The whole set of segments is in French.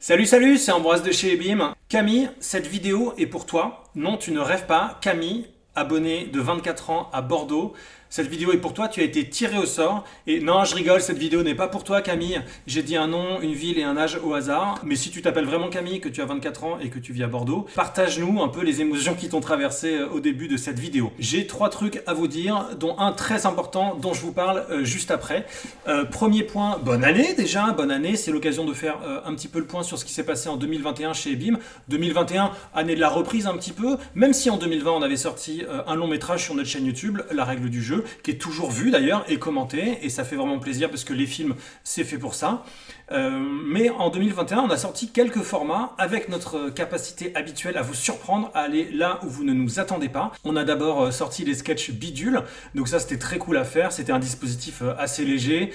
Salut, salut, c'est Ambroise de chez Ebim. Camille, cette vidéo est pour toi. Non, tu ne rêves pas. Camille, abonnée de 24 ans à Bordeaux. Cette vidéo est pour toi, tu as été tiré au sort. Et non, je rigole, cette vidéo n'est pas pour toi, Camille. J'ai dit un nom, une ville et un âge au hasard. Mais si tu t'appelles vraiment Camille, que tu as 24 ans et que tu vis à Bordeaux, partage-nous un peu les émotions qui t'ont traversé au début de cette vidéo. J'ai 3 trucs à vous dire, dont un très important dont je vous parle juste après. Premier point, bonne année déjà, bonne année. C'est l'occasion de faire un petit peu le point sur ce qui s'est passé en 2021 chez Ebim. 2021, année de la reprise un petit peu, même si en 2020 on avait sorti un long métrage sur notre chaîne YouTube, La règle du jeu, qui est toujours vu d'ailleurs et commenté, et ça fait vraiment plaisir parce que les films, c'est fait pour ça. Mais en 2021, on a sorti quelques formats avec notre capacité habituelle à vous surprendre, à aller là où vous ne nous attendez pas. On a d'abord sorti les sketchs bidules, donc ça c'était très cool à faire, c'était un dispositif assez léger,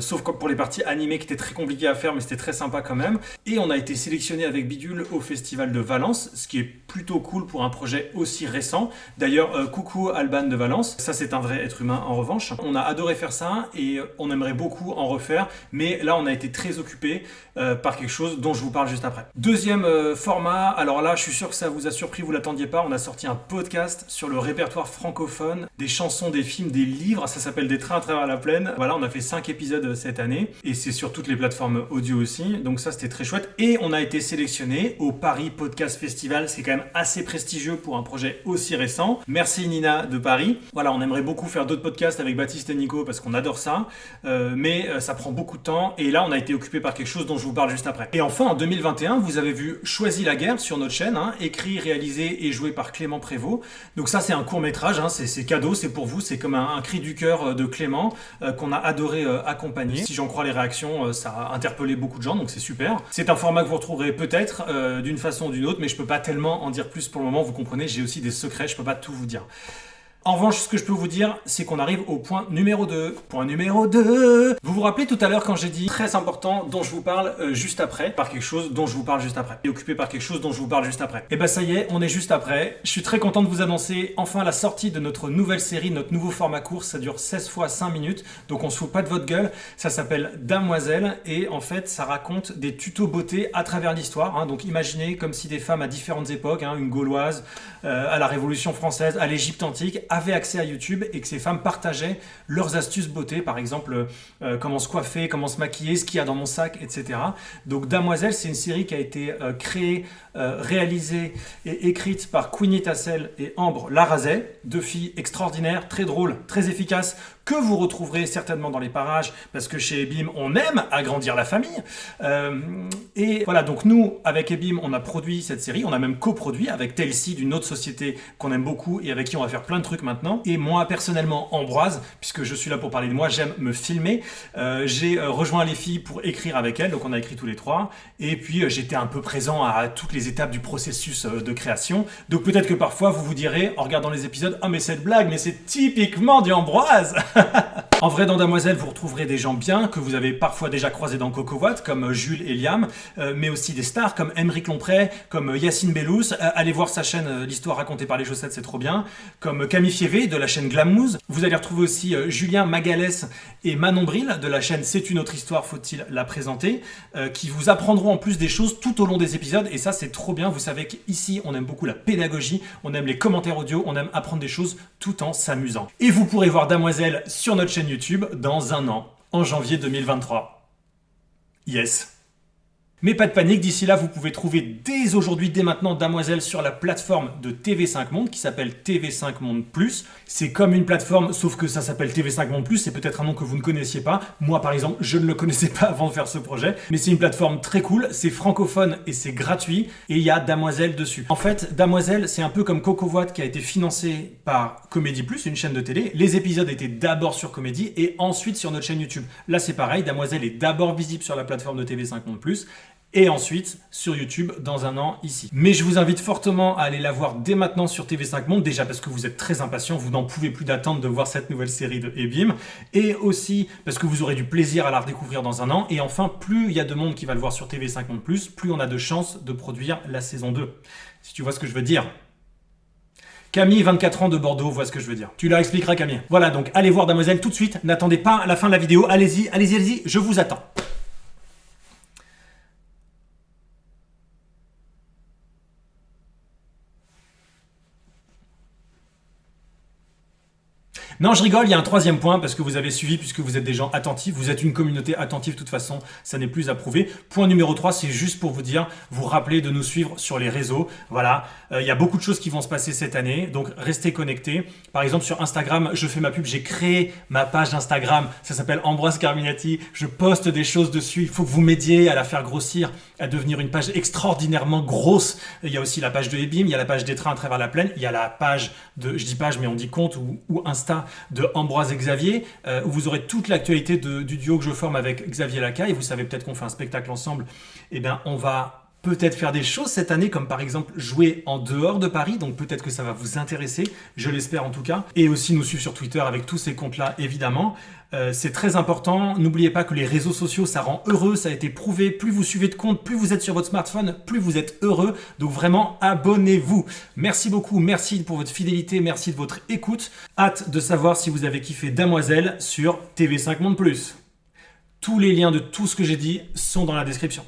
sauf pour les parties animées qui étaient très compliquées à faire, mais c'était très sympa quand même. Et on a été sélectionné avec Bidule au Festival de Valence, ce qui est plutôt cool pour un projet aussi récent. D'ailleurs, coucou Alban de Valence, ça c'est un vrai être humain en revanche. On a adoré faire ça et on aimerait beaucoup en refaire, mais là on a été très occupé par quelque chose dont je vous parle juste après. Deuxième format, alors là je suis sûr que ça vous a surpris, vous l'attendiez pas, on a sorti un podcast sur le répertoire francophone, des chansons, des films, des livres, ça s'appelle Des trains à travers la plaine. Voilà, on a fait 5 épisodes cette année et c'est sur toutes les plateformes audio aussi, donc ça c'était très chouette. Et on a été sélectionné au Paris Podcast Festival, c'est quand même assez prestigieux pour un projet aussi récent. Merci Nina de Paris. Voilà, on aimerait beaucoup faire d'autres podcasts avec Baptiste et Nico parce qu'on adore ça, mais ça prend beaucoup de temps et là on a été occupé par quelque chose dont je vous parle juste après. Et enfin en 2021 vous avez vu Choisis la guerre sur notre chaîne, écrit, réalisé et joué par Clément Prévost. Donc ça c'est un court métrage, c'est cadeau, c'est pour vous, c'est comme un cri du cœur de Clément qu'on a adoré accompagner. Si j'en crois les réactions, ça a interpellé beaucoup de gens, donc c'est super. C'est un format que vous retrouverez peut-être d'une façon ou d'une autre, mais je peux pas tellement en dire plus pour le moment, vous comprenez, j'ai aussi des secrets, je peux pas tout vous dire. En revanche, ce que je peux vous dire, c'est qu'on arrive au point numéro 2. Point numéro 2. Vous vous rappelez tout à l'heure quand j'ai dit très important dont je vous parle juste après, par quelque chose dont je vous parle juste après. Et occupé par quelque chose dont je vous parle juste après. Et bah ça y est, on est juste après. Je suis très content de vous annoncer enfin la sortie de notre nouvelle série, notre nouveau format court. Ça dure 16 fois 5 minutes, donc on se fout pas de votre gueule. Ça s'appelle Damoiselle et en fait ça raconte des tutos beauté à travers l'histoire. Donc imaginez comme si des femmes à différentes époques, une gauloise, à la Révolution française, à l'Égypte antique, avaient accès à YouTube et que ces femmes partageaient leurs astuces beauté, par exemple comment se coiffer, comment se maquiller, ce qu'il y a dans mon sac, etc. Donc Damoiselle, c'est une série qui a été créée, réalisée et écrite par Queenie Tassel et Ambre Larazet, 2 filles extraordinaires, très drôles, très efficaces, que vous retrouverez certainement dans les parages, parce que chez Ebim, on aime agrandir la famille. Et voilà, donc nous, avec Ebim, on a produit cette série, on a même coproduit avec Telsi, d'une autre société qu'on aime beaucoup et avec qui on va faire plein de trucs maintenant. Et moi, personnellement, Ambroise, puisque je suis là pour parler de moi, j'aime me filmer. J'ai rejoint les filles pour écrire avec elles, donc on a écrit tous les 3. Et puis, j'étais un peu présent à toutes les étapes du processus de création. Donc peut-être que parfois, vous vous direz, en regardant les épisodes, « Ah, mais cette blague, mais c'est typiquement du Ambroise !» En vrai, dans Damoiselle, vous retrouverez des gens bien que vous avez parfois déjà croisés dans Coco Watt, comme Jules et Liam, mais aussi des stars comme Aymeric Lompré, comme Yacine Bellous. Allez voir sa chaîne L'Histoire racontée par les chaussettes, c'est trop bien. Comme Camille Fievé de la chaîne Glamouze. Vous allez retrouver aussi Julien Magalès et Manon Bril de la chaîne C'est une autre histoire, faut-il la présenter, qui vous apprendront en plus des choses tout au long des épisodes. Et ça, c'est trop bien. Vous savez qu'ici, on aime beaucoup la pédagogie, on aime les commentaires audio, on aime apprendre des choses tout en s'amusant. Et vous pourrez voir Damoiselle sur notre chaîne YouTube dans un an, en janvier 2023. Yes. Mais pas de panique, d'ici là, vous pouvez trouver dès aujourd'hui, dès maintenant, Damoiselle sur la plateforme de TV5 Monde qui s'appelle TV5 Monde Plus. C'est comme une plateforme, sauf que ça s'appelle TV5 Monde Plus, c'est peut-être un nom que vous ne connaissiez pas. Moi, par exemple, je ne le connaissais pas avant de faire ce projet. Mais c'est une plateforme très cool, c'est francophone et c'est gratuit. Et il y a Damoiselle dessus. En fait, Damoiselle, c'est un peu comme Coco Watt qui a été financé par Comédie Plus, une chaîne de télé. Les épisodes étaient d'abord sur Comédie et ensuite sur notre chaîne YouTube. Là, c'est pareil, Damoiselle est d'abord visible sur la plateforme de TV5 Monde Plus. Et ensuite sur YouTube dans un an ici. Mais je vous invite fortement à aller la voir dès maintenant sur TV5 Monde, déjà parce que vous êtes très impatients, vous n'en pouvez plus d'attendre de voir cette nouvelle série de Ebim, et aussi parce que vous aurez du plaisir à la redécouvrir dans un an, et enfin, plus il y a de monde qui va le voir sur TV5 Monde+, plus on a de chances de produire la saison 2. Si tu vois ce que je veux dire. Camille, 24 ans de Bordeaux, vois ce que je veux dire. Tu leur expliqueras, Camille. Voilà, donc allez voir Damoiselle tout de suite, n'attendez pas à la fin de la vidéo, allez-y, je vous attends. Non, je rigole, il y a un troisième point parce que vous avez suivi, puisque vous êtes des gens attentifs, vous êtes une communauté attentive, de toute façon, ça n'est plus à prouver. Point numéro 3, c'est juste pour vous dire, vous rappeler de nous suivre sur les réseaux. Voilà, il y a beaucoup de choses qui vont se passer cette année, donc restez connectés. Par exemple, sur Instagram, je fais ma pub, j'ai créé ma page Instagram, ça s'appelle Ambroise Carminati, je poste des choses dessus, il faut que vous m'aidiez à la faire grossir, à devenir une page extraordinairement grosse. Il y a aussi la page de Ebim, il y a la page des trains à travers la plaine, il y a la page de, je dis page mais on dit compte ou Insta de Ambroise et Xavier, où vous aurez toute l'actualité du duo que je forme avec Xavier Lacaille. Vous savez peut-être qu'on fait un spectacle ensemble. Eh bien, on va peut-être faire des choses cette année, comme par exemple jouer en dehors de Paris, donc peut-être que ça va vous intéresser, je l'espère en tout cas. Et aussi nous suivre sur Twitter avec tous ces comptes-là, évidemment. C'est très important, n'oubliez pas que les réseaux sociaux, ça rend heureux, ça a été prouvé. Plus vous suivez de comptes, plus vous êtes sur votre smartphone, plus vous êtes heureux. Donc vraiment, abonnez-vous. Merci beaucoup, merci pour votre fidélité, merci de votre écoute. Hâte de savoir si vous avez kiffé Damoiselle sur TV5 Monde+. Tous les liens de tout ce que j'ai dit sont dans la description.